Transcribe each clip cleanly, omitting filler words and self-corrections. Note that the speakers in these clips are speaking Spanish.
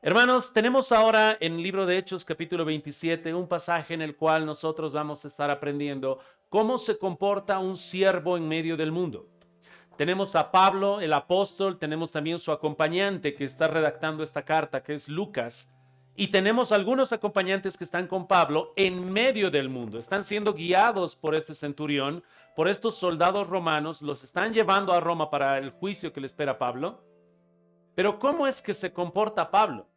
Hermanos, tenemos ahora en el libro de Hechos capítulo 27 un pasaje en el cual nosotros vamos a estar aprendiendo cómo se comporta un siervo en medio del mundo. Tenemos a Pablo, el apóstol, tenemos también su acompañante que está redactando esta carta, que es Lucas, y tenemos algunos acompañantes que están con Pablo en medio del mundo. Están siendo guiados por este centurión, por estos soldados romanos, los están llevando a Roma para el juicio que le espera a Pablo. Pero ¿cómo es que se comporta Pablo?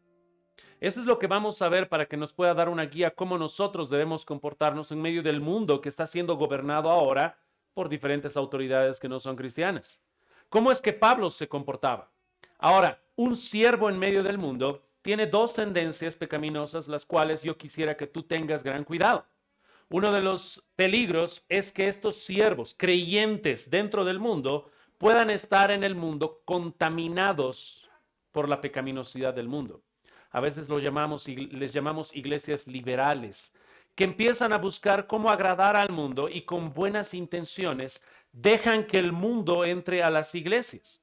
Eso es lo que vamos a ver para que nos pueda dar una guía cómo nosotros debemos comportarnos en medio del mundo que está siendo gobernado ahora por diferentes autoridades que no son cristianas. ¿Cómo es que Pablo se comportaba? Ahora, un siervo en medio del mundo tiene dos tendencias pecaminosas, las cuales yo quisiera que tú tengas gran cuidado. Uno de los peligros es que estos siervos creyentes dentro del mundo puedan estar en el mundo contaminados por la pecaminosidad del mundo. A veces les llamamos iglesias liberales, que empiezan a buscar cómo agradar al mundo y con buenas intenciones dejan que el mundo entre a las iglesias.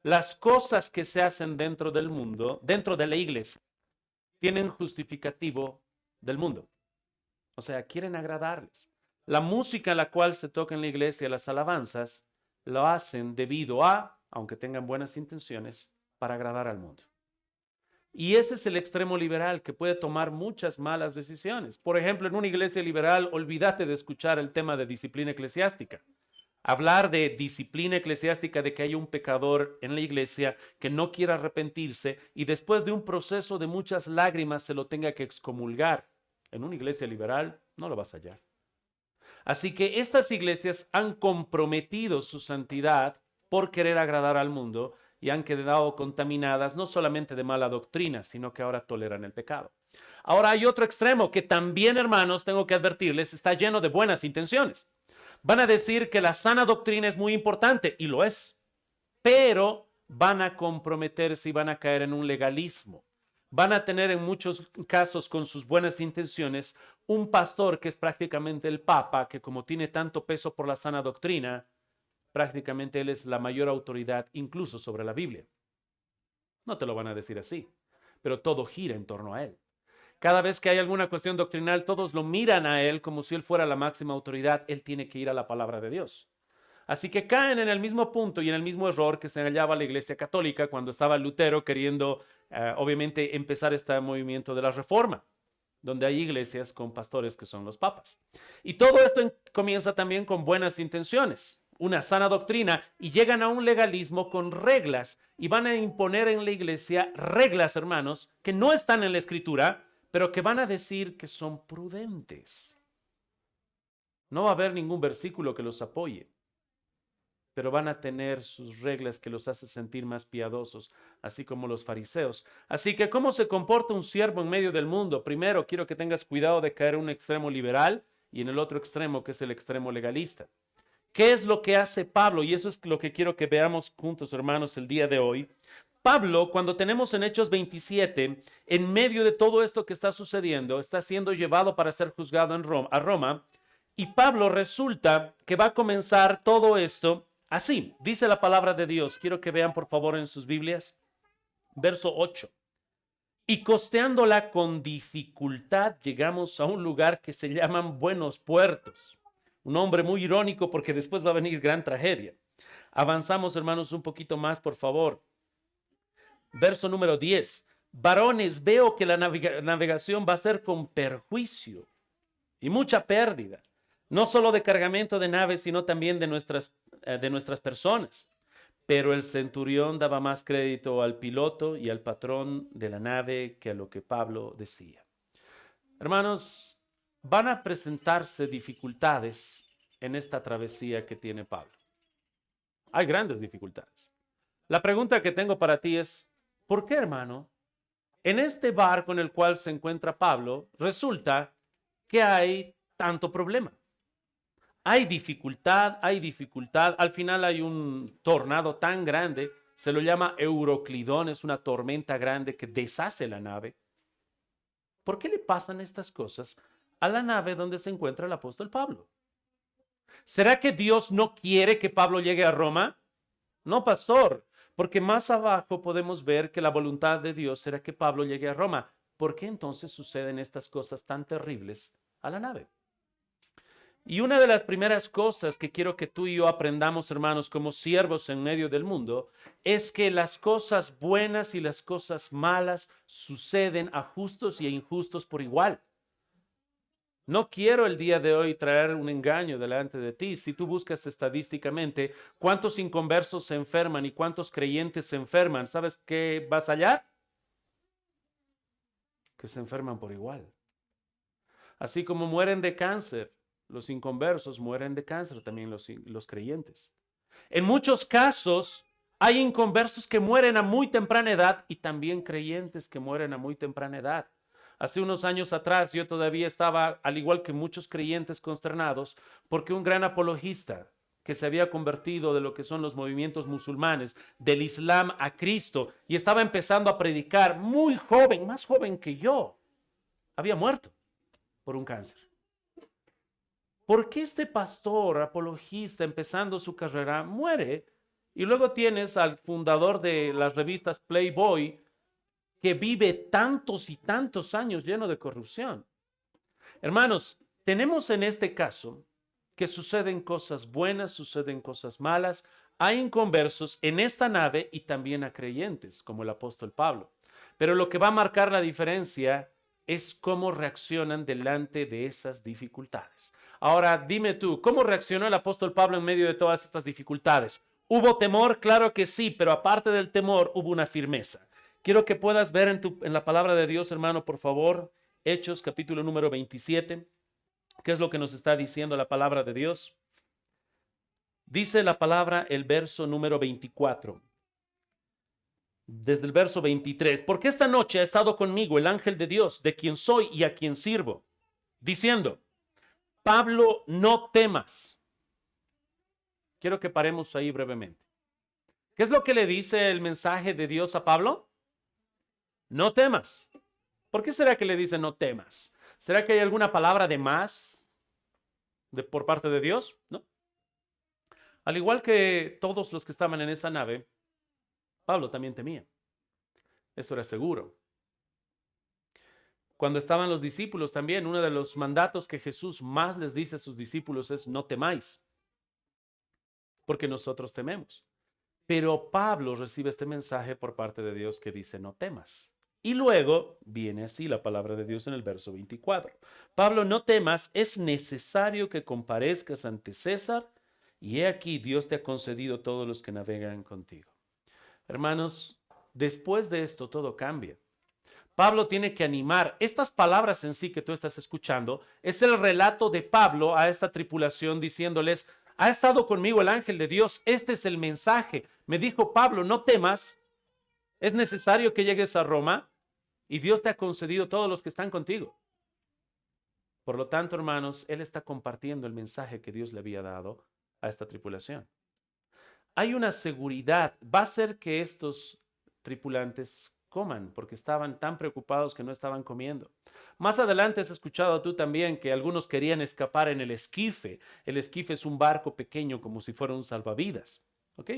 Las cosas que se hacen dentro del mundo, dentro de la iglesia, tienen justificativo del mundo. O sea, quieren agradarles. La música en la cual se toca en la iglesia, las alabanzas, lo hacen debido a, aunque tengan buenas intenciones, para agradar al mundo. Y ese es el extremo liberal que puede tomar muchas malas decisiones. Por ejemplo, en una iglesia liberal, olvídate de escuchar el tema de disciplina eclesiástica. Hablar de disciplina eclesiástica, de que haya un pecador en la iglesia que no quiera arrepentirse y después de un proceso de muchas lágrimas se lo tenga que excomulgar. En una iglesia liberal no lo vas a hallar. Así que estas iglesias han comprometido su santidad por querer agradar al mundo y han quedado contaminadas no solamente de mala doctrina, sino que ahora toleran el pecado. Ahora hay otro extremo que también, hermanos, tengo que advertirles, está lleno de buenas intenciones. Van a decir que la sana doctrina es muy importante, y lo es, pero van a comprometerse y van a caer en un legalismo. Van a tener en muchos casos con sus buenas intenciones un pastor que es prácticamente el papa, que como tiene tanto peso por la sana doctrina, prácticamente él es la mayor autoridad incluso sobre la Biblia. No te lo van a decir así, pero todo gira en torno a él. Cada vez que hay alguna cuestión doctrinal, todos lo miran a él como si él fuera la máxima autoridad. Él tiene que ir a la palabra de Dios. Así que caen en el mismo punto y en el mismo error que se hallaba la Iglesia Católica cuando estaba Lutero queriendo, obviamente, empezar este movimiento de la Reforma, donde hay iglesias con pastores que son los papas. Y todo esto comienza también con buenas intenciones, una sana doctrina, y llegan a un legalismo con reglas y van a imponer en la iglesia reglas, hermanos, que no están en la escritura, pero que van a decir que son prudentes. No va a haber ningún versículo que los apoye, pero van a tener sus reglas que los hace sentir más piadosos, así como los fariseos. Así que, ¿cómo se comporta un siervo en medio del mundo? Primero, quiero que tengas cuidado de caer en un extremo liberal y en el otro extremo, que es el extremo legalista. ¿Qué es lo que hace Pablo? Y eso es lo que quiero que veamos juntos, hermanos, el día de hoy. Pablo, cuando tenemos en Hechos 27, en medio de todo esto que está sucediendo, está siendo llevado para ser juzgado a Roma, y Pablo resulta que va a comenzar todo esto así. Dice la palabra de Dios. Quiero que vean por favor en sus Biblias. Verso 8. Y costeándola con dificultad llegamos a un lugar que se llaman Buenos Puertos. Un nombre muy irónico porque después va a venir gran tragedia. Avanzamos, hermanos, un poquito más, por favor. Verso número 10. Varones, veo que la navegación va a ser con perjuicio y mucha pérdida, no solo de cargamento de naves, sino también de nuestras personas. Pero el centurión daba más crédito al piloto y al patrón de la nave que a lo que Pablo decía. Hermanos, van a presentarse dificultades en esta travesía que tiene Pablo. Hay grandes dificultades. La pregunta que tengo para ti es, ¿por qué, hermano? En este barco en el cual se encuentra Pablo, resulta que hay tanto problema. Hay dificultad. Al final hay un tornado tan grande, se lo llama Euroclidón, es una tormenta grande que deshace la nave. ¿Por qué le pasan estas cosas a la nave donde se encuentra el apóstol Pablo? ¿Será que Dios no quiere que Pablo llegue a Roma? No, pastor. Porque más abajo podemos ver que la voluntad de Dios era que Pablo llegue a Roma. ¿Por qué entonces suceden estas cosas tan terribles a la nave? Y una de las primeras cosas que quiero que tú y yo aprendamos, hermanos, como siervos en medio del mundo, es que las cosas buenas y las cosas malas suceden a justos y a injustos por igual. No quiero el día de hoy traer un engaño delante de ti. Si tú buscas estadísticamente cuántos inconversos se enferman y cuántos creyentes se enferman, ¿sabes qué vas a hallar? Que se enferman por igual. Así como mueren de cáncer, los inconversos mueren de cáncer también los creyentes. En muchos casos hay inconversos que mueren a muy temprana edad y también creyentes que mueren a muy temprana edad. Hace unos años atrás yo todavía estaba, al igual que muchos creyentes, consternados porque un gran apologista que se había convertido de lo que son los movimientos musulmanes, del Islam a Cristo, y estaba empezando a predicar muy joven, más joven que yo, había muerto por un cáncer. ¿Por qué este pastor apologista empezando su carrera muere? Y luego tienes al fundador de las revistas Playboy que vive tantos y tantos años lleno de corrupción. Hermanos, tenemos en este caso que suceden cosas buenas, suceden cosas malas, hay inconversos en esta nave y también a creyentes, como el apóstol Pablo. Pero lo que va a marcar la diferencia es cómo reaccionan delante de esas dificultades. Ahora, dime tú, ¿cómo reaccionó el apóstol Pablo en medio de todas estas dificultades? ¿Hubo temor? Claro que sí, pero aparte del temor hubo una firmeza. Quiero que puedas ver en la palabra de Dios, hermano, por favor, Hechos capítulo número 27. ¿Qué es lo que nos está diciendo la palabra de Dios? Dice la palabra el verso número 24. Desde el verso 23. Porque esta noche ha estado conmigo el ángel de Dios, de quien soy y a quien sirvo, diciendo, Pablo, no temas. Quiero que paremos ahí brevemente. ¿Qué es lo que le dice el mensaje de Dios a Pablo? No temas. ¿Por qué será que le dice no temas? ¿Será que hay alguna palabra de más por parte de Dios? No. Al igual que todos los que estaban en esa nave, Pablo también temía. Eso era seguro. Cuando estaban los discípulos también, uno de los mandatos que Jesús más les dice a sus discípulos es no temáis, porque nosotros tememos. Pero Pablo recibe este mensaje por parte de Dios que dice no temas. Y luego viene así la palabra de Dios en el verso 24. Pablo, no temas, es necesario que comparezcas ante César, y he aquí Dios te ha concedido todos los que navegan contigo. Hermanos, después de esto todo cambia. Pablo tiene que animar. Estas palabras en sí que tú estás escuchando es el relato de Pablo a esta tripulación diciéndoles, ha estado conmigo el ángel de Dios, este es el mensaje. Me dijo Pablo, no temas, es necesario que llegues a Roma y Dios te ha concedido todos los que están contigo. Por lo tanto, hermanos, él está compartiendo el mensaje que Dios le había dado a esta tripulación. Hay una seguridad, va a ser que estos tripulantes coman porque estaban tan preocupados que no estaban comiendo. Más adelante has escuchado tú también que algunos querían escapar en el esquife. El esquife es un barco pequeño como si fuera un salvavidas, ¿ok?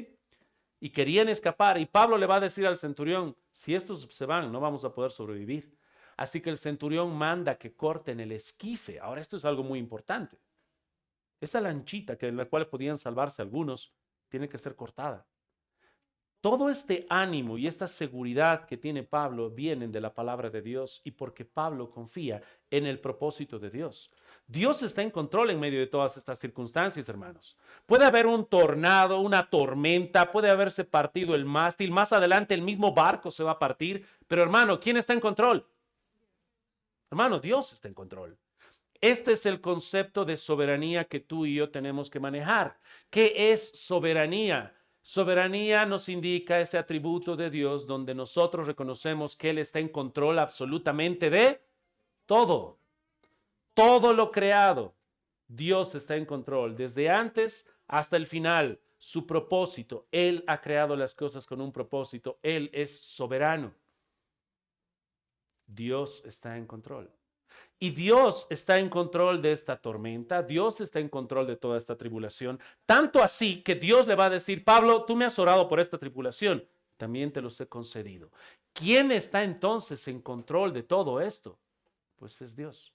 Y querían escapar y Pablo le va a decir al centurión, si estos se van no vamos a poder sobrevivir. Así que el centurión manda que corten el esquife. Ahora esto es algo muy importante. Esa lanchita en la cual podían salvarse algunos tiene que ser cortada. Todo este ánimo y esta seguridad que tiene Pablo vienen de la palabra de Dios y porque Pablo confía en el propósito de Dios. Dios está en control en medio de todas estas circunstancias, hermanos. Puede haber un tornado, una tormenta, puede haberse partido el mástil, más adelante el mismo barco se va a partir, pero hermano, ¿quién está en control? Hermano, Dios está en control. Este es el concepto de soberanía que tú y yo tenemos que manejar. ¿Qué es soberanía? Soberanía nos indica ese atributo de Dios donde nosotros reconocemos que Él está en control absolutamente de todo. Todo lo creado. Dios está en control desde antes hasta el final. Su propósito. Él ha creado las cosas con un propósito. Él es soberano. Dios está en control. Y Dios está en control de esta tormenta, Dios está en control de toda esta tribulación, tanto así que Dios le va a decir, Pablo, tú me has orado por esta tribulación, también te los he concedido. ¿Quién está entonces en control de todo esto? Pues es Dios.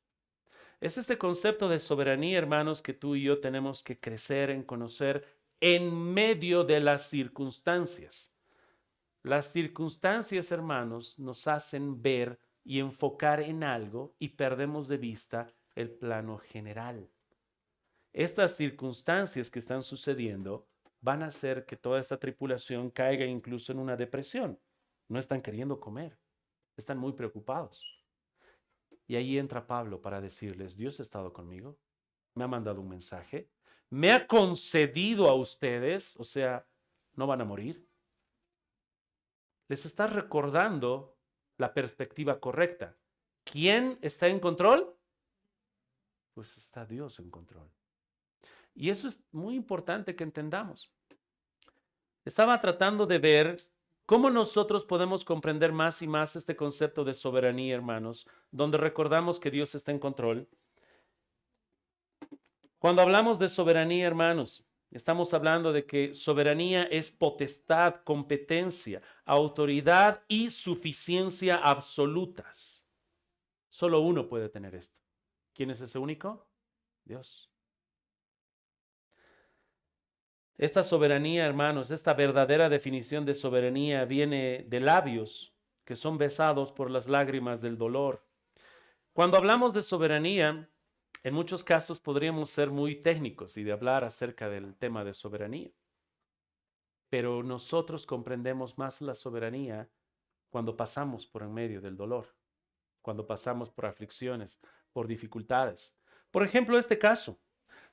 Es este concepto de soberanía, hermanos, que tú y yo tenemos que crecer en conocer en medio de las circunstancias. Las circunstancias, hermanos, nos hacen ver y enfocar en algo y perdemos de vista el plano general. Estas circunstancias que están sucediendo van a hacer que toda esta tripulación caiga incluso en una depresión. No están queriendo comer, están muy preocupados. Y ahí entra Pablo para decirles, Dios ha estado conmigo, me ha mandado un mensaje, me ha concedido a ustedes, o sea, no van a morir. Les está recordando la perspectiva correcta. ¿Quién está en control? Pues está Dios en control. Y eso es muy importante que entendamos. Estaba tratando de ver cómo nosotros podemos comprender más y más este concepto de soberanía, hermanos, donde recordamos que Dios está en control. Cuando hablamos de soberanía, hermanos, estamos hablando de que soberanía es potestad, competencia, autoridad y suficiencia absolutas. Solo uno puede tener esto. ¿Quién es ese único? Dios. Esta soberanía, hermanos, esta verdadera definición de soberanía viene de labios que son besados por las lágrimas del dolor. Cuando hablamos de soberanía, en muchos casos podríamos ser muy técnicos y de hablar acerca del tema de soberanía. Pero nosotros comprendemos más la soberanía cuando pasamos por en medio del dolor, cuando pasamos por aflicciones, por dificultades. Por ejemplo, este caso,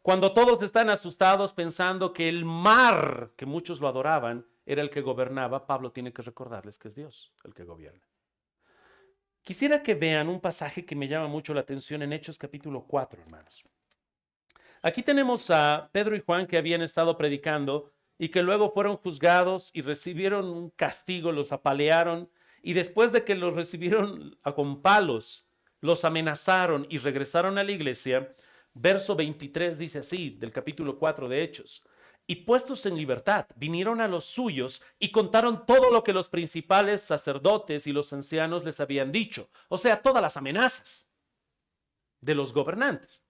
cuando todos están asustados pensando que el mar, que muchos lo adoraban, era el que gobernaba, Pablo tiene que recordarles que es Dios el que gobierna. Quisiera que vean un pasaje que me llama mucho la atención en Hechos capítulo 4, hermanos. Aquí tenemos a Pedro y Juan que habían estado predicando y que luego fueron juzgados y recibieron un castigo, los apalearon y después de que los recibieron con palos, los amenazaron y regresaron a la iglesia. Verso 23 dice así, del capítulo 4 de Hechos. Y puestos en libertad, vinieron a los suyos y contaron todo lo que los principales sacerdotes y los ancianos les habían dicho. O sea, todas las amenazas de los gobernantes.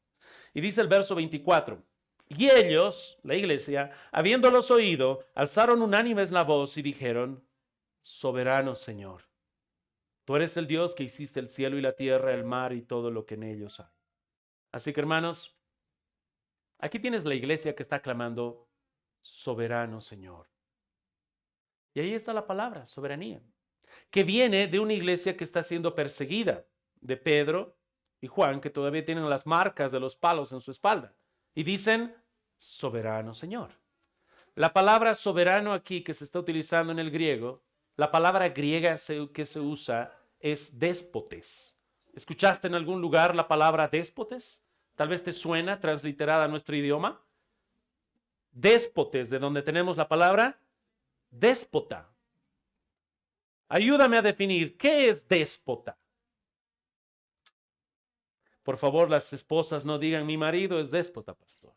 Y dice el verso 24. Y ellos, la iglesia, habiéndolos oído, alzaron unánimes la voz y dijeron, soberano Señor, tú eres el Dios que hiciste el cielo y la tierra, el mar y todo lo que en ellos hay. Así que, hermanos, aquí tienes la iglesia que está clamando, soberano Señor. Y ahí está la palabra, soberanía, que viene de una iglesia que está siendo perseguida, de Pedro y Juan, que todavía tienen las marcas de los palos en su espalda. Y dicen, soberano Señor. La palabra soberano aquí que se está utilizando en el griego, la palabra griega que se usa es déspotes. ¿Escuchaste en algún lugar la palabra déspotes? Tal vez te suena transliterada a nuestro idioma. Déspotes, de donde tenemos la palabra déspota. Ayúdame a definir, ¿qué es déspota? Por favor, las esposas no digan, mi marido es déspota, pastor.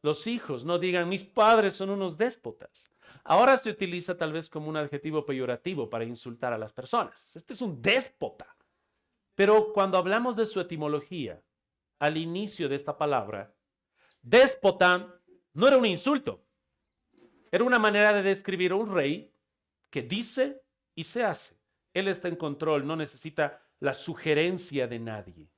Los hijos no digan, mis padres son unos déspotas. Ahora se utiliza tal vez como un adjetivo peyorativo para insultar a las personas. Este es un déspota. Pero cuando hablamos de su etimología, al inicio de esta palabra, déspota no era un insulto. Era una manera de describir a un rey que dice y se hace. Él está en control, no necesita la sugerencia de nadie.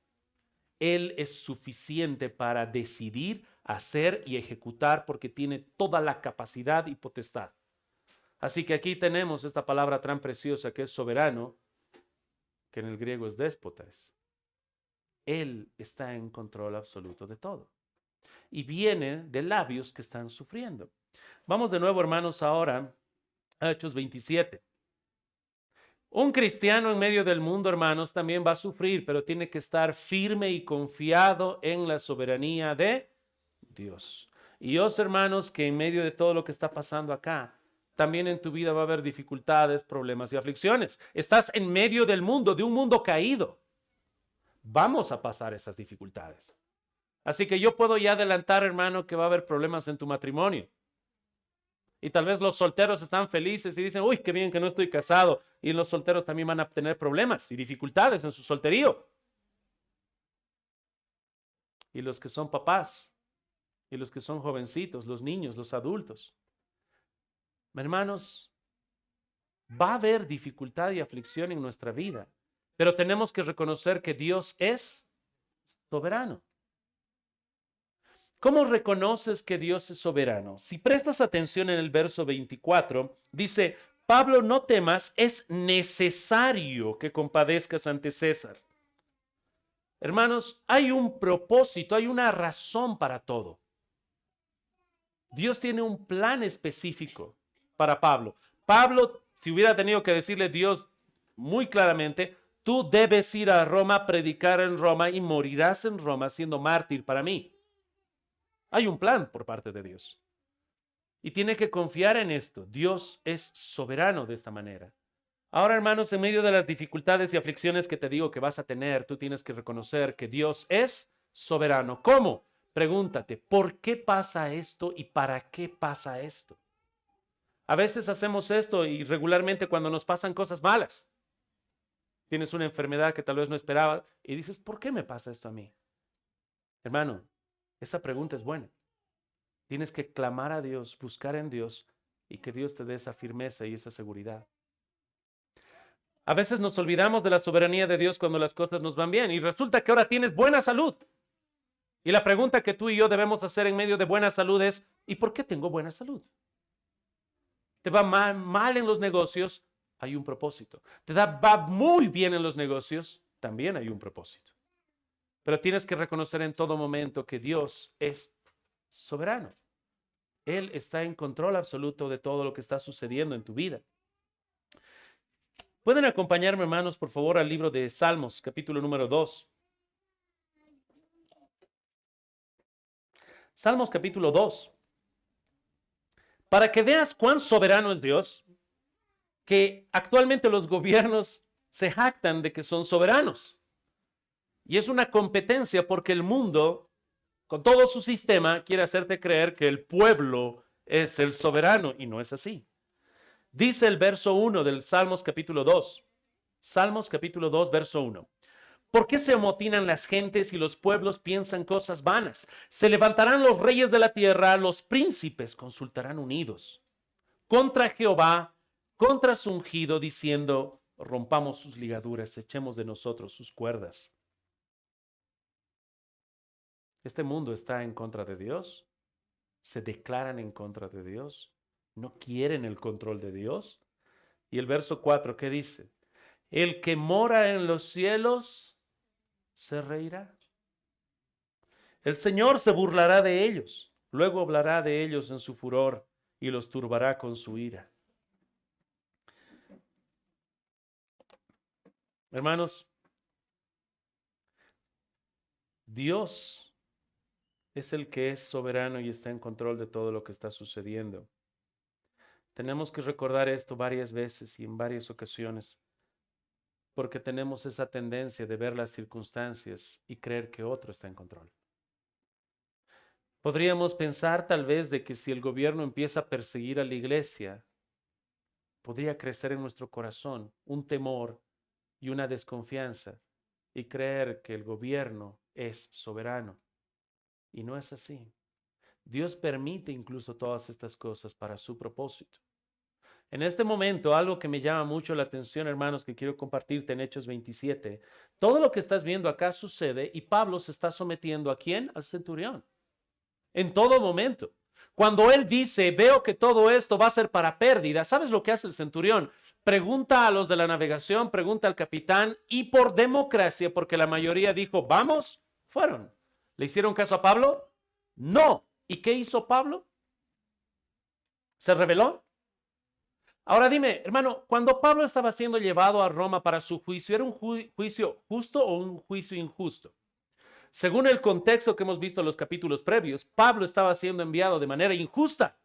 Él es suficiente para decidir, hacer y ejecutar porque tiene toda la capacidad y potestad. Así que aquí tenemos esta palabra tan preciosa que es soberano, que en el griego es déspotas. Él está en control absoluto de todo. Y viene de labios que están sufriendo. Vamos de nuevo, hermanos, ahora a Hechos 27. Un cristiano en medio del mundo, hermanos, también va a sufrir, pero tiene que estar firme y confiado en la soberanía de Dios. Y os, hermanos, que en medio de todo lo que está pasando acá, también en tu vida va a haber dificultades, problemas y aflicciones. Estás en medio del mundo, de un mundo caído. vamos a pasar esas dificultades. Así que yo puedo ya adelantar, hermano, que va a haber problemas en tu matrimonio. Y tal vez los solteros están felices y dicen, uy, qué bien que no estoy casado. Y los solteros también van a tener problemas y dificultades en su solterío. Y los que son papás, y los que son jovencitos, los niños, los adultos. Hermanos, va a haber dificultad y aflicción en nuestra vida, pero tenemos que reconocer que Dios es soberano. ¿Cómo reconoces que Dios es soberano? Si prestas atención en el verso 24, dice, Pablo, no temas, es necesario que compadezcas ante César. Hermanos, hay un propósito, hay una razón para todo. Dios tiene un plan específico para Pablo. Pablo, si hubiera tenido que decirle a Dios muy claramente, tú debes ir a Roma, predicar en Roma y morirás en Roma siendo mártir para mí. Hay un plan por parte de Dios. Y tiene que confiar en esto. Dios es soberano de esta manera. Ahora, hermanos, en medio de las dificultades y aflicciones que te digo que vas a tener, tú tienes que reconocer que Dios es soberano. ¿Cómo? Pregúntate, ¿por qué pasa esto y para qué pasa esto? A veces hacemos esto y regularmente cuando nos pasan cosas malas. Tienes una enfermedad que tal vez no esperabas y dices, ¿por qué me pasa esto a mí? Hermano, esa pregunta es buena. Tienes que clamar a Dios, buscar en Dios y que Dios te dé esa firmeza y esa seguridad. A veces nos olvidamos de la soberanía de Dios cuando las cosas nos van bien y resulta que ahora tienes buena salud. Y la pregunta que tú y yo debemos hacer en medio de buena salud es, ¿y por qué tengo buena salud? Te va mal en los negocios, hay un propósito. Va muy bien en los negocios, también hay un propósito. Pero tienes que reconocer en todo momento que Dios es soberano. Él está en control absoluto de todo lo que está sucediendo en tu vida. ¿Pueden acompañarme, hermanos, por favor, al libro de Salmos, capítulo número 2? Salmos, capítulo 2. Para que veas cuán soberano es Dios, que actualmente los gobiernos se jactan de que son soberanos. Y es una competencia porque el mundo, con todo su sistema, quiere hacerte creer que el pueblo es el soberano y no es así. Dice el verso 1 del Salmos capítulo 2. Salmos capítulo 2, verso 1. ¿Por qué se amotinan las gentes y los pueblos piensan cosas vanas? Se levantarán los reyes de la tierra, los príncipes consultarán unidos contra Jehová, contra su ungido, diciendo, rompamos sus ligaduras, echemos de nosotros sus cuerdas. Este mundo está en contra de Dios, se declaran en contra de Dios, no quieren el control de Dios. Y el verso 4, ¿qué dice? El que mora en los cielos se reirá. El Señor se burlará de ellos, luego hablará de ellos en su furor y los turbará con su ira. Hermanos, Dios es el que es soberano y está en control de todo lo que está sucediendo. Tenemos que recordar esto varias veces y en varias ocasiones, porque tenemos esa tendencia de ver las circunstancias y creer que otro está en control. Podríamos pensar tal vez de que si el gobierno empieza a perseguir a la iglesia, podría crecer en nuestro corazón un temor y una desconfianza y creer que el gobierno es soberano. Y no es así. Dios permite incluso todas estas cosas para su propósito. En este momento, algo que me llama mucho la atención, hermanos, que quiero compartirte en Hechos 27, todo lo que estás viendo acá sucede y Pablo se está sometiendo ¿a quién? Al centurión. En todo momento. Cuando él dice, veo que todo esto va a ser para pérdida, ¿sabes lo que hace el centurión? Pregunta a los de la navegación, pregunta al capitán y por democracia, porque la mayoría dijo, vamos, fueron. ¿Le hicieron caso a Pablo? No. ¿Y qué hizo Pablo? ¿Se rebeló? Ahora dime, hermano, cuando Pablo estaba siendo llevado a Roma para su juicio, ¿era un juicio justo o un juicio injusto? Según el contexto que hemos visto en los capítulos previos, Pablo estaba siendo enviado de manera injusta.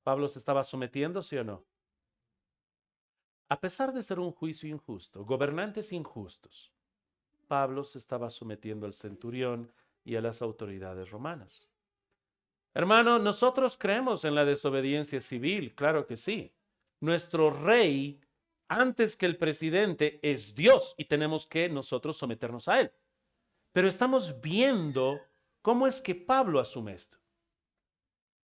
¿Pablo se estaba sometiendo, sí o no? A pesar de ser un juicio injusto, gobernantes injustos, Pablo se estaba sometiendo al centurión y a las autoridades romanas. Hermano, nosotros creemos en la desobediencia civil, claro que sí. Nuestro rey, antes que el presidente, es Dios y tenemos que nosotros someternos a él. Pero estamos viendo cómo es que Pablo asume esto.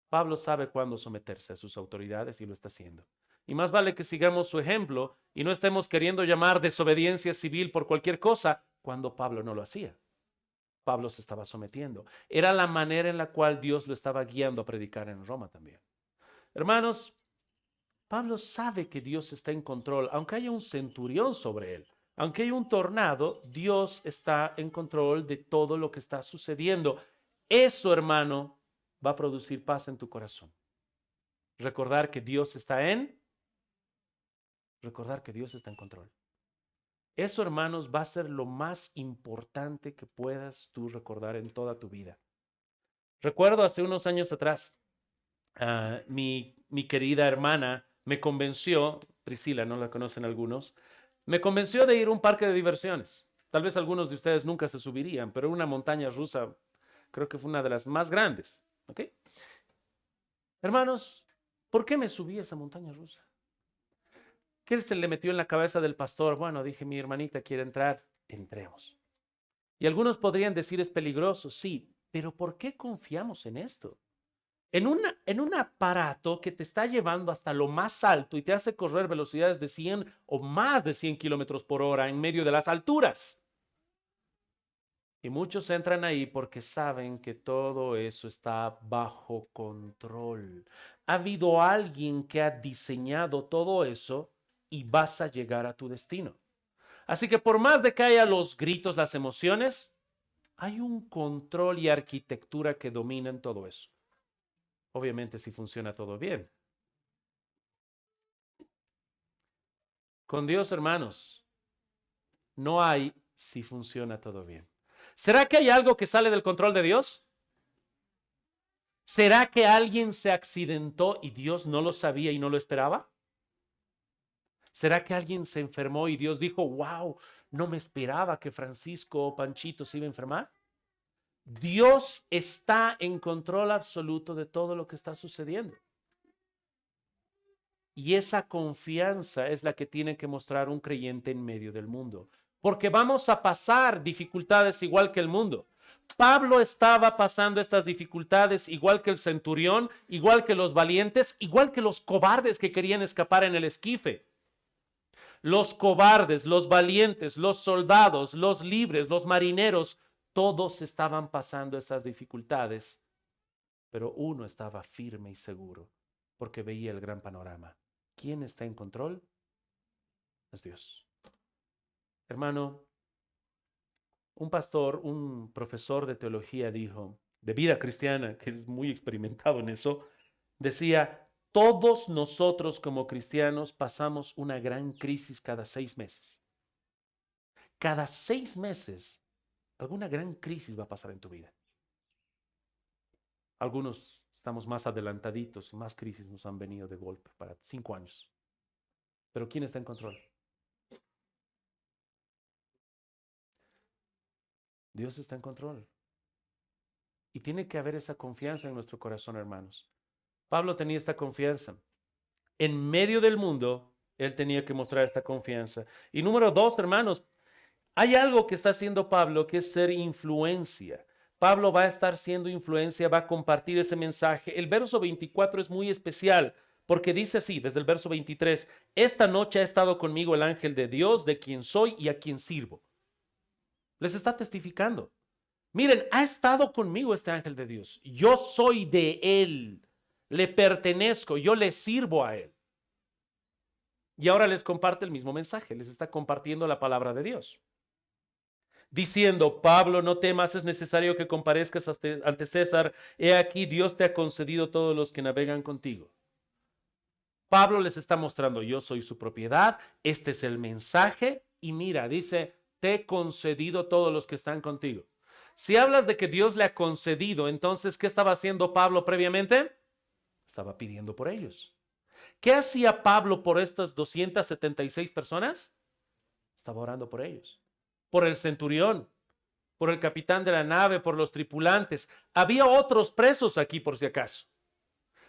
Pablo sabe cuándo someterse a sus autoridades y lo está haciendo. Y más vale que sigamos su ejemplo y no estemos queriendo llamar desobediencia civil por cualquier cosa cuando Pablo no lo hacía. Pablo se estaba sometiendo. Era la manera en la cual Dios lo estaba guiando a predicar en Roma también. Hermanos, Pablo sabe que Dios está en control, aunque haya un centurión sobre él. Aunque haya un tornado, Dios está en control de todo lo que está sucediendo. Eso, hermano, va a producir paz en tu corazón. Recordar que Dios está recordar que Dios está en control. Eso, hermanos, va a ser lo más importante que puedas tú recordar en toda tu vida. Recuerdo hace unos años atrás, mi querida hermana me convenció, Priscila, no la conocen algunos, me convenció de ir a un parque de diversiones. Tal vez algunos de ustedes nunca se subirían, pero una montaña rusa creo que fue una de las más grandes. ¿Ok? Hermanos, ¿por qué me subí a esa montaña rusa? ¿Qué se le metió en la cabeza del pastor? Bueno, dije, mi hermanita quiere entrar, entremos. Y algunos podrían decir es peligroso, sí, pero ¿por qué confiamos en esto? En un aparato que te está llevando hasta lo más alto y te hace correr velocidades de 100 o más de 100 kilómetros por hora en medio de las alturas. Y muchos entran ahí porque saben que todo eso está bajo control. Ha habido alguien que ha diseñado todo eso y vas a llegar a tu destino. Así que por más de que haya los gritos, las emociones, hay un control y arquitectura que dominan todo eso. Obviamente si funciona todo bien. Con Dios, hermanos, no hay si funciona todo bien. ¿Será que hay algo que sale del control de Dios? ¿Será que alguien se accidentó y Dios no lo sabía y no lo esperaba? ¿Será que alguien se enfermó y Dios dijo, wow, no me esperaba que Francisco o Panchito se iba a enfermar? Dios está en control absoluto de todo lo que está sucediendo. Y esa confianza es la que tiene que mostrar un creyente en medio del mundo. Porque vamos a pasar dificultades igual que el mundo. Pablo estaba pasando estas dificultades igual que el centurión, igual que los valientes, igual que los cobardes que querían escapar en el esquife. Los cobardes, los valientes, los soldados, los libres, los marineros, todos estaban pasando esas dificultades, pero uno estaba firme y seguro porque veía el gran panorama. ¿Quién está en control? Es Dios. Hermano, un pastor, un profesor de teología dijo, de vida cristiana, que es muy experimentado en eso, decía, todos nosotros como cristianos pasamos una gran crisis cada 6 meses. Cada 6 meses, alguna gran crisis va a pasar en tu vida. Algunos estamos más adelantaditos y más crisis nos han venido de golpe para 5 años. Pero ¿quién está en control? Dios está en control. Y tiene que haber esa confianza en nuestro corazón, hermanos. Pablo tenía esta confianza. En medio del mundo, él tenía que mostrar esta confianza. Y número 2, hermanos, hay algo que está haciendo Pablo que es ser influencia. Pablo va a estar siendo influencia, va a compartir ese mensaje. El verso 24 es muy especial porque dice así, desde el verso 23, esta noche ha estado conmigo el ángel de Dios, de quien soy y a quien sirvo. Les está testificando. Miren, ha estado conmigo este ángel de Dios. Yo soy de él. Le pertenezco, yo le sirvo a él. Y ahora les comparte el mismo mensaje, les está compartiendo la palabra de Dios. Diciendo, Pablo, no temas, es necesario que comparezcas ante César. He aquí, Dios te ha concedido todos los que navegan contigo. Pablo les está mostrando, yo soy su propiedad, este es el mensaje. Y mira, dice, te he concedido todos los que están contigo. Si hablas de que Dios le ha concedido, entonces, ¿qué estaba haciendo Pablo previamente? Estaba pidiendo por ellos. ¿Qué hacía Pablo por estas 276 personas? Estaba orando por ellos. por el centurión, por el capitán de la nave, por los tripulantes. Había otros presos aquí por si acaso.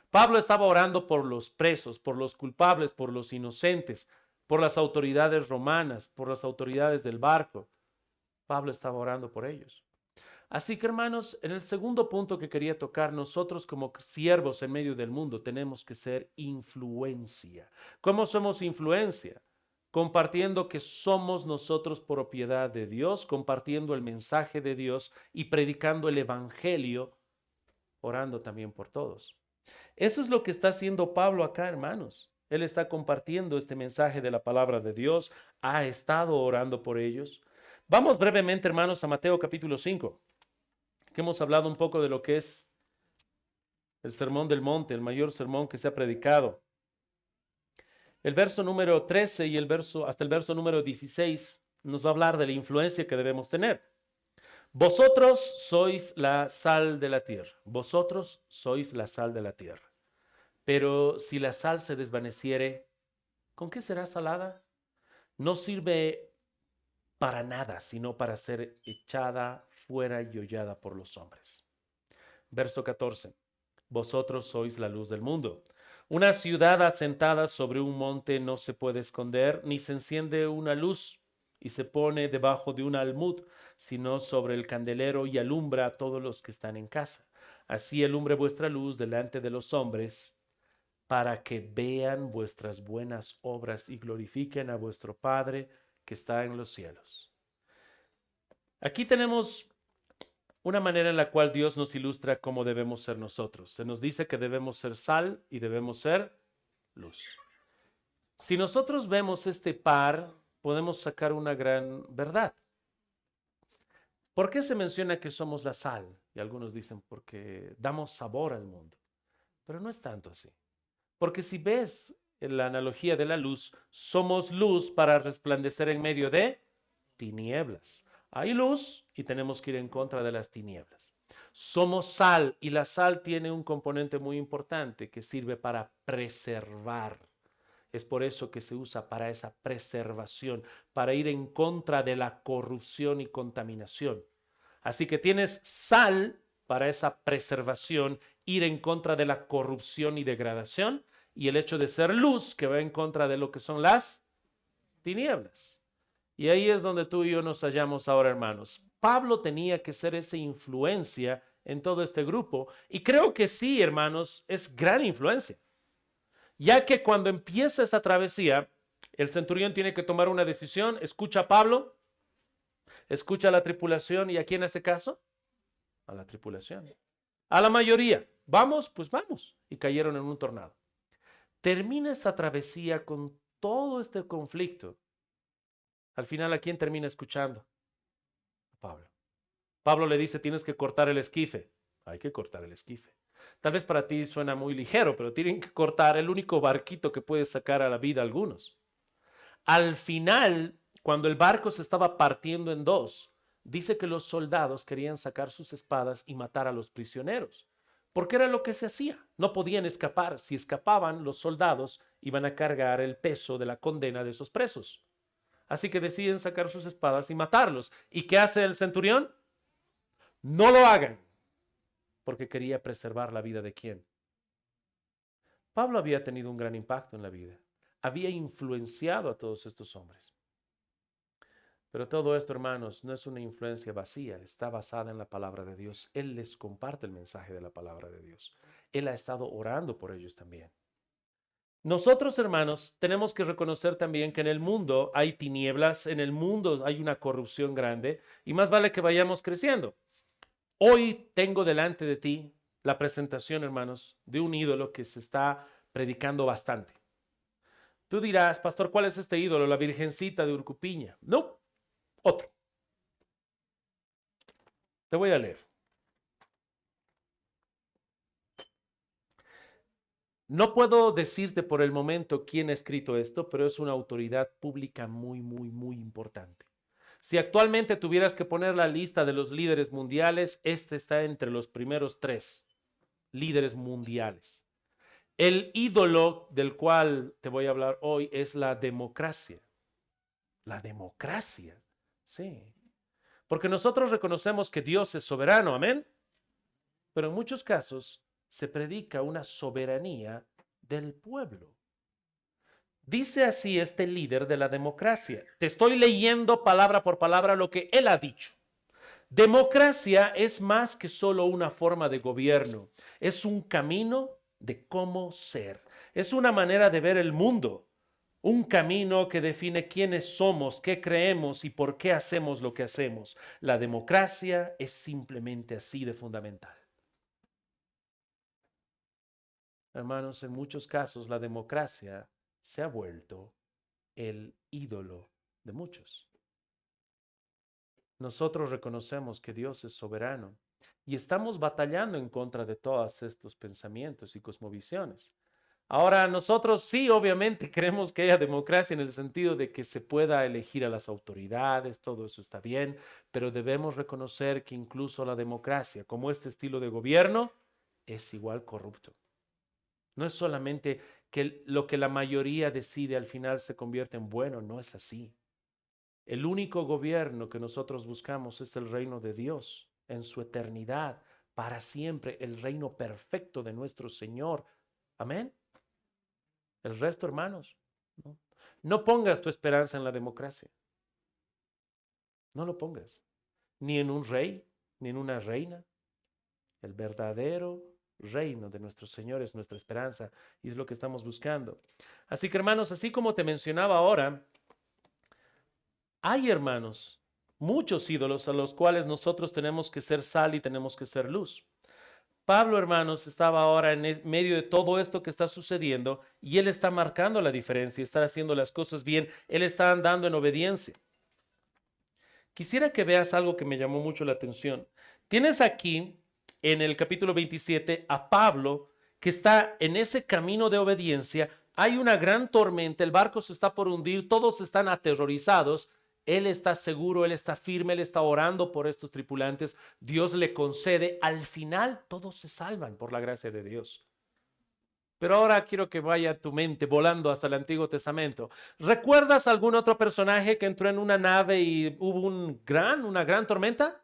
Pablo estaba orando por los presos, por los culpables, por los inocentes, por las autoridades romanas, por las autoridades del barco. Pablo estaba orando por ellos. Así que hermanos, en el segundo punto que quería tocar, nosotros como siervos en medio del mundo tenemos que ser influencia. ¿Cómo somos influencia? Compartiendo que somos nosotros propiedad de Dios, compartiendo el mensaje de Dios y predicando el evangelio, orando también por todos. Eso es lo que está haciendo Pablo acá, hermanos. Él está compartiendo este mensaje de la palabra de Dios, ha estado orando por ellos. Vamos brevemente, hermanos, a Mateo capítulo 5, que hemos hablado un poco de lo que es el sermón del monte, el mayor sermón que se ha predicado. El verso número 13 y hasta el verso número 16 nos va a hablar de la influencia que debemos tener. Vosotros sois la sal de la tierra. Vosotros sois la sal de la tierra. Pero si la sal se desvaneciere, ¿con qué será salada? No sirve para nada, sino para ser echada fuera y hollada por los hombres. Verso 14. Vosotros sois la luz del mundo. Una ciudad asentada sobre un monte no se puede esconder, ni se enciende una luz y se pone debajo de un almud, sino sobre el candelero y alumbra a todos los que están en casa. Así alumbre vuestra luz delante de los hombres, para que vean vuestras buenas obras y glorifiquen a vuestro Padre que está en los cielos. Aquí tenemos una manera en la cual Dios nos ilustra cómo debemos ser nosotros. Se nos dice que debemos ser sal y debemos ser luz. Si nosotros vemos este par, podemos sacar una gran verdad. ¿Por qué se menciona que somos la sal? Y algunos dicen porque damos sabor al mundo. Pero no es tanto así. Porque si ves en la analogía de la luz, somos luz para resplandecer en medio de tinieblas. Hay luz y tenemos que ir en contra de las tinieblas. Somos sal y la sal tiene un componente muy importante que sirve para preservar. Es por eso que se usa para esa preservación, para ir en contra de la corrupción y contaminación. Así que tienes sal para esa preservación, ir en contra de la corrupción y degradación, y el hecho de ser luz que va en contra de lo que son las tinieblas. Y ahí es donde tú y yo nos hallamos ahora, hermanos. Pablo tenía que ser esa influencia en todo este grupo, y creo que sí, hermanos, es gran influencia. Ya que cuando empieza esta travesía, el centurión tiene que tomar una decisión, escucha a Pablo, escucha a la tripulación, ¿y a quién hace caso? A la tripulación. A la mayoría. Vamos, pues vamos. Y cayeron en un tornado. Termina esta travesía con todo este conflicto. Al final, ¿a quién termina escuchando? A Pablo. Pablo le dice, tienes que cortar el esquife. Hay que cortar el esquife. Tal vez para ti suena muy ligero, pero tienen que cortar el único barquito que puede sacar a la vida a algunos. Al final, cuando el barco se estaba partiendo en dos, dice que los soldados querían sacar sus espadas y matar a los prisioneros, porque era lo que se hacía. No podían escapar. Si escapaban, los soldados iban a cargar el peso de la condena de esos presos. Así que deciden sacar sus espadas y matarlos. ¿Y qué hace el centurión? No lo hagan, porque quería preservar la vida de quién. Pablo había tenido un gran impacto en la vida. Había influenciado a todos estos hombres. Pero todo esto, hermanos, no es una influencia vacía, está basada en la palabra de Dios. Él les comparte el mensaje de la palabra de Dios. Él ha estado orando por ellos también. Nosotros, hermanos, tenemos que reconocer también que en el mundo hay tinieblas, en el mundo hay una corrupción grande y más vale que vayamos creciendo. Hoy tengo delante de ti la presentación, hermanos, de un ídolo que se está predicando bastante. Tú dirás, pastor, ¿cuál es este ídolo? La Virgencita de Urcupiña. No, otro. Te voy a leer. No puedo decirte por el momento quién ha escrito esto, pero es una autoridad pública muy importante. Si actualmente tuvieras que poner la lista de los líderes mundiales, este está entre los primeros 3 líderes mundiales. El ídolo del cual te voy a hablar hoy es la democracia. La democracia. Sí. Porque nosotros reconocemos que Dios es soberano, amén. Pero en muchos casos se predica una soberanía del pueblo. Dice así este líder de la democracia. Te estoy leyendo palabra por palabra lo que él ha dicho. Democracia es más que solo una forma de gobierno. Es un camino de cómo ser. Es una manera de ver el mundo. Un camino que define quiénes somos, qué creemos y por qué hacemos lo que hacemos. La democracia es simplemente así de fundamental. Hermanos, en muchos casos la democracia se ha vuelto el ídolo de muchos. Nosotros reconocemos que Dios es soberano y estamos batallando en contra de todos estos pensamientos y cosmovisiones. Ahora, nosotros sí, obviamente, queremos que haya democracia en el sentido de que se pueda elegir a las autoridades, todo eso está bien, pero debemos reconocer que incluso la democracia, como este estilo de gobierno, es igual corrupto. No es solamente que lo que la mayoría decide al final se convierte en bueno, no es así. El único gobierno que nosotros buscamos es el reino de Dios en su eternidad, para siempre, el reino perfecto de nuestro Señor. Amén. El resto, hermanos, no, no pongas tu esperanza en la democracia. No lo pongas. Ni en un rey, ni en una reina. El verdadero reino de nuestro Señor es nuestra esperanza y es lo que estamos buscando. Así que, hermanos, así como te mencionaba ahora, hay, hermanos, muchos ídolos a los cuales nosotros tenemos que ser sal y tenemos que ser luz. Pablo, hermanos, estaba ahora en medio de todo esto que está sucediendo y él está marcando la diferencia, está haciendo las cosas bien, él está andando en obediencia. Quisiera que veas algo que me llamó mucho la atención. Tienes aquí en el capítulo 27 a Pablo que está en ese camino de obediencia. Hay una gran tormenta, el barco se está por hundir, todos están aterrorizados. Él está seguro, él está firme, él está orando por estos tripulantes. Dios le concede. Al final todos se salvan por la gracia de Dios. Pero ahora quiero que vaya tu mente volando hasta el Antiguo Testamento. ¿Recuerdas algún otro personaje que entró en una nave y hubo una gran tormenta?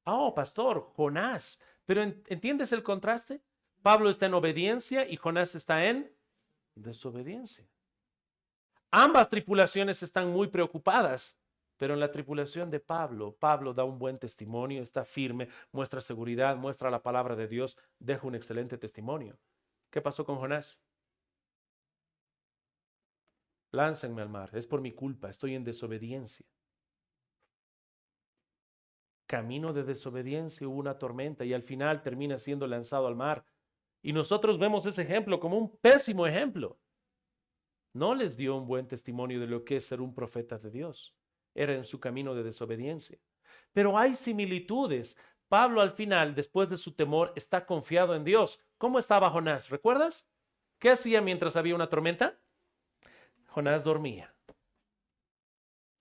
Oh, pastor, Jonás. Pero ¿entiendes el contraste? Pablo está en obediencia y Jonás está en desobediencia. Ambas tripulaciones están muy preocupadas, pero en la tripulación de Pablo, Pablo da un buen testimonio, está firme, muestra seguridad, muestra la palabra de Dios, deja un excelente testimonio. ¿Qué pasó con Jonás? Láncenme al mar, es por mi culpa, estoy en desobediencia. Camino de desobediencia, hubo una tormenta y al final termina siendo lanzado al mar. Y nosotros vemos ese ejemplo como un pésimo ejemplo. No les dio un buen testimonio de lo que es ser un profeta de Dios. Era en su camino de desobediencia. Pero hay similitudes. Pablo al final, después de su temor, está confiado en Dios. ¿Cómo estaba Jonás? ¿Recuerdas? ¿Qué hacía mientras había una tormenta? Jonás dormía.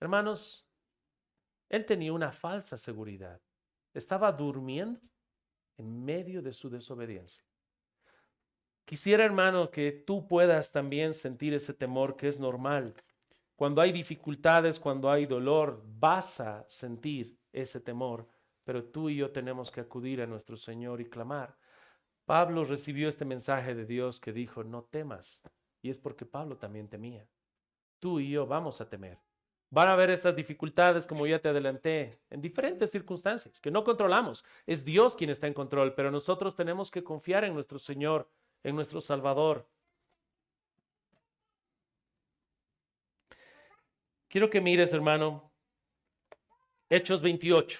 Hermanos, él tenía una falsa seguridad. Estaba durmiendo en medio de su desobediencia. Quisiera, hermano, que tú puedas también sentir ese temor que es normal. Cuando hay dificultades, cuando hay dolor, vas a sentir ese temor, pero tú y yo tenemos que acudir a nuestro Señor y clamar. Pablo recibió este mensaje de Dios que dijo, no temas. Y es porque Pablo también temía. Tú y yo vamos a temer. Van a haber estas dificultades, como ya te adelanté, en diferentes circunstancias que no controlamos. Es Dios quien está en control, pero nosotros tenemos que confiar en nuestro Señor, en nuestro Salvador. Quiero que mires, hermano, Hechos 28.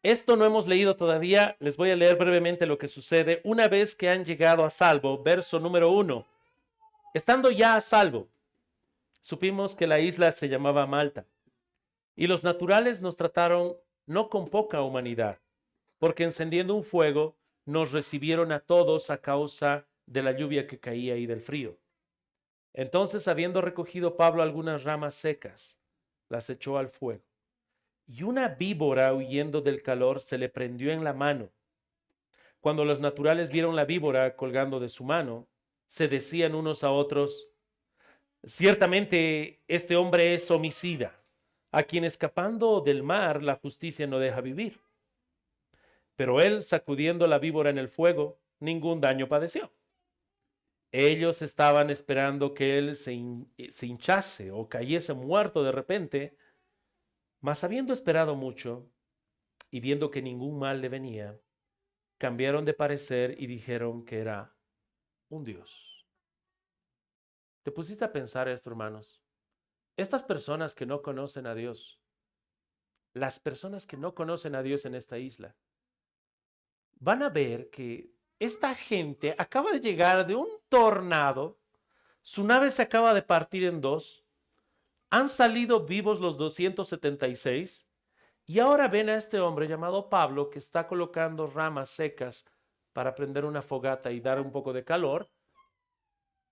Esto no hemos leído todavía, les voy a leer brevemente lo que sucede una vez que han llegado a salvo. Verso número 1. Estando ya a salvo, supimos que la isla se llamaba Malta. Y los naturales nos trataron no con poca humanidad, porque encendiendo un fuego nos recibieron a todos a causa de la lluvia que caía y del frío. Entonces, habiendo recogido Pablo algunas ramas secas, las echó al fuego. Y una víbora, huyendo del calor, se le prendió en la mano. Cuando los naturales vieron la víbora colgando de su mano, se decían unos a otros, ciertamente este hombre es homicida, a quien escapando del mar la justicia no deja vivir. Pero él, sacudiendo la víbora en el fuego, ningún daño padeció. Ellos estaban esperando que él se hinchase o cayese muerto de repente, mas habiendo esperado mucho y viendo que ningún mal le venía, cambiaron de parecer y dijeron que era un dios. ¿Te pusiste a pensar esto, hermanos? Estas personas que no conocen a Dios, las personas que no conocen a Dios en esta isla, van a ver que esta gente acaba de llegar de un tornado, su nave se acaba de partir en dos, han salido vivos los 276 y ahora ven a este hombre llamado Pablo que está colocando ramas secas para prender una fogata y dar un poco de calor.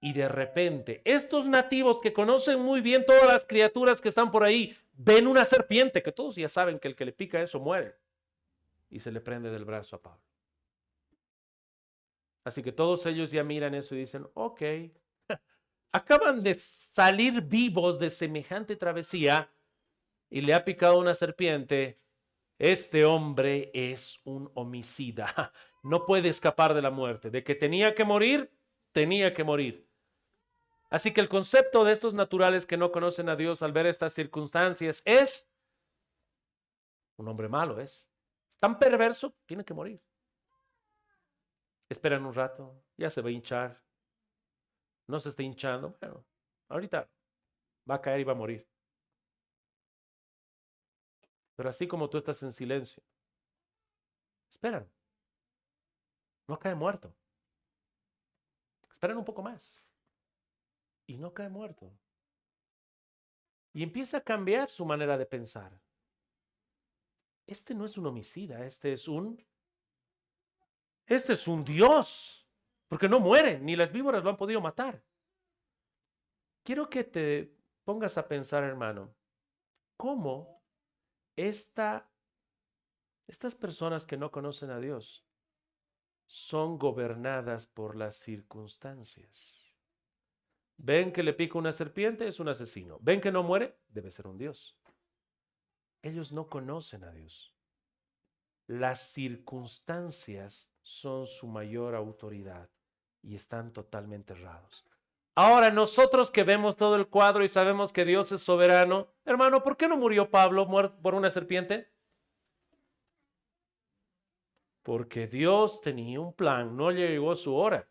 Y de repente, estos nativos que conocen muy bien todas las criaturas que están por ahí, ven una serpiente, que todos ya saben que el que le pica eso muere. Y se le prende del brazo a Pablo. Así que todos ellos ya miran eso y dicen, ok, acaban de salir vivos de semejante travesía y le ha picado una serpiente. Este hombre es un homicida. No puede escapar de la muerte. De que tenía que morir, tenía que morir. Así que el concepto de estos naturales que no conocen a Dios al ver estas circunstancias es, un hombre malo es tan perverso, tiene que morir. Esperan un rato, ya se va a hinchar, no se está hinchando, bueno, ahorita va a caer y va a morir. Pero así como tú estás en silencio, esperan, no cae muerto. Esperan un poco más y no cae muerto. Y empieza a cambiar su manera de pensar. Este no es un homicida, este es un Dios, porque no muere, ni las víboras lo han podido matar. Quiero que te pongas a pensar, hermano, cómo estas personas que no conocen a Dios son gobernadas por las circunstancias. Ven que le pica una serpiente, es un asesino. Ven que no muere, debe ser un Dios. Ellos no conocen a Dios. Las circunstancias son su mayor autoridad y están totalmente errados. Ahora, nosotros que vemos todo el cuadro y sabemos que Dios es soberano, hermano, ¿por qué no murió Pablo muerto por una serpiente? Porque Dios tenía un plan, no llegó su hora.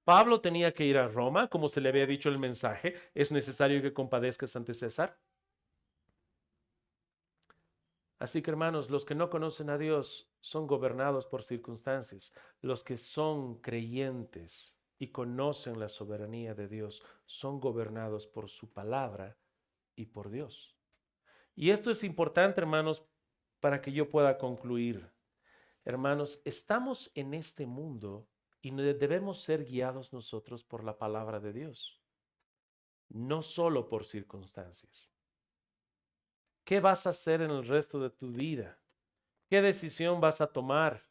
Pablo tenía que ir a Roma, como se le había dicho en el mensaje, es necesario que compadezcas ante César. Así que hermanos, los que no conocen a Dios son gobernados por circunstancias. Los que son creyentes y conocen la soberanía de Dios son gobernados por su palabra y por Dios. Y esto es importante, hermanos, para que yo pueda concluir. Hermanos, estamos en este mundo y debemos ser guiados nosotros por la palabra de Dios, no solo por circunstancias. ¿Qué vas a hacer en el resto de tu vida? ¿Qué decisión vas a tomar?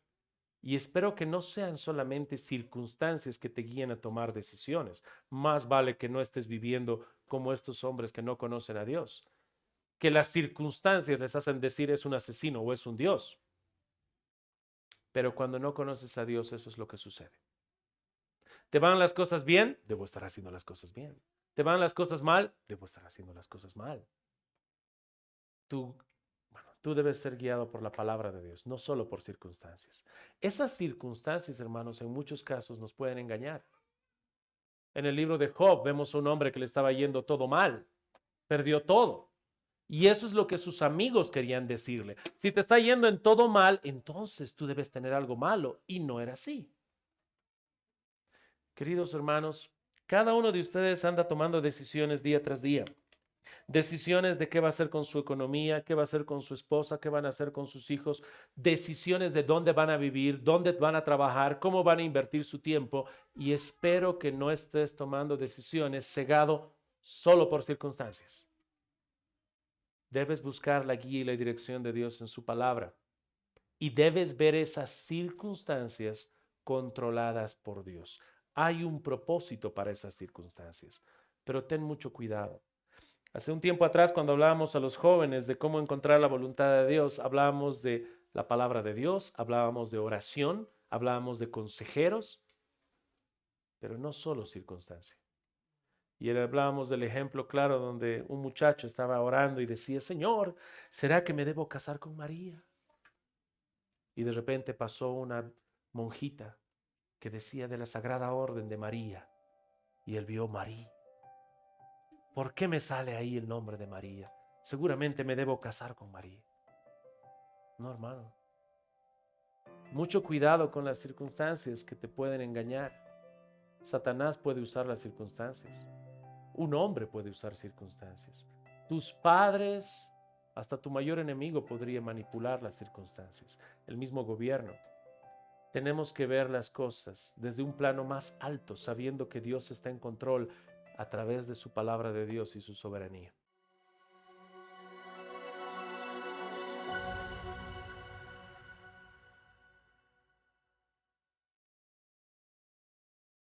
Y espero que no sean solamente circunstancias que te guíen a tomar decisiones. Más vale que no estés viviendo como estos hombres que no conocen a Dios, que las circunstancias les hacen decir es un asesino o es un Dios. Pero cuando no conoces a Dios, eso es lo que sucede. ¿Te van las cosas bien? Debo estar haciendo las cosas bien. ¿Te van las cosas mal? Debo estar haciendo las cosas mal. Tú debes ser guiado por la palabra de Dios, no solo por circunstancias. Esas circunstancias, hermanos, en muchos casos nos pueden engañar. En el libro de Job vemos a un hombre que le estaba yendo todo mal, perdió todo. Y eso es lo que sus amigos querían decirle. Si te está yendo en todo mal, entonces tú debes tener algo malo. Y no era así. Queridos hermanos, cada uno de ustedes anda tomando decisiones día tras día. Decisiones de qué va a hacer con su economía, qué va a hacer con su esposa, qué van a hacer con sus hijos, decisiones de dónde van a vivir, dónde van a trabajar, cómo van a invertir su tiempo. Y espero que no estés tomando decisiones cegado solo por circunstancias. Debes buscar la guía y la dirección de Dios en su palabra. Y debes ver esas circunstancias controladas por Dios. Hay un propósito para esas circunstancias, pero ten mucho cuidado. Hace un tiempo atrás, cuando hablábamos a los jóvenes de cómo encontrar la voluntad de Dios, hablábamos de la palabra de Dios, hablábamos de oración, hablábamos de consejeros, pero no solo circunstancia. Y hablábamos del ejemplo claro donde un muchacho estaba orando y decía, Señor, ¿será que me debo casar con María? Y de repente pasó una monjita que decía de la Sagrada Orden de María, y él vio María. ¿Por qué me sale ahí el nombre de María? Seguramente me debo casar con María. No, hermano. Mucho cuidado con las circunstancias que te pueden engañar. Satanás puede usar las circunstancias. Un hombre puede usar circunstancias. Tus padres, hasta tu mayor enemigo podría manipular las circunstancias. El mismo gobierno. Tenemos que ver las cosas desde un plano más alto, sabiendo que Dios está en control a través de su palabra de Dios y su soberanía.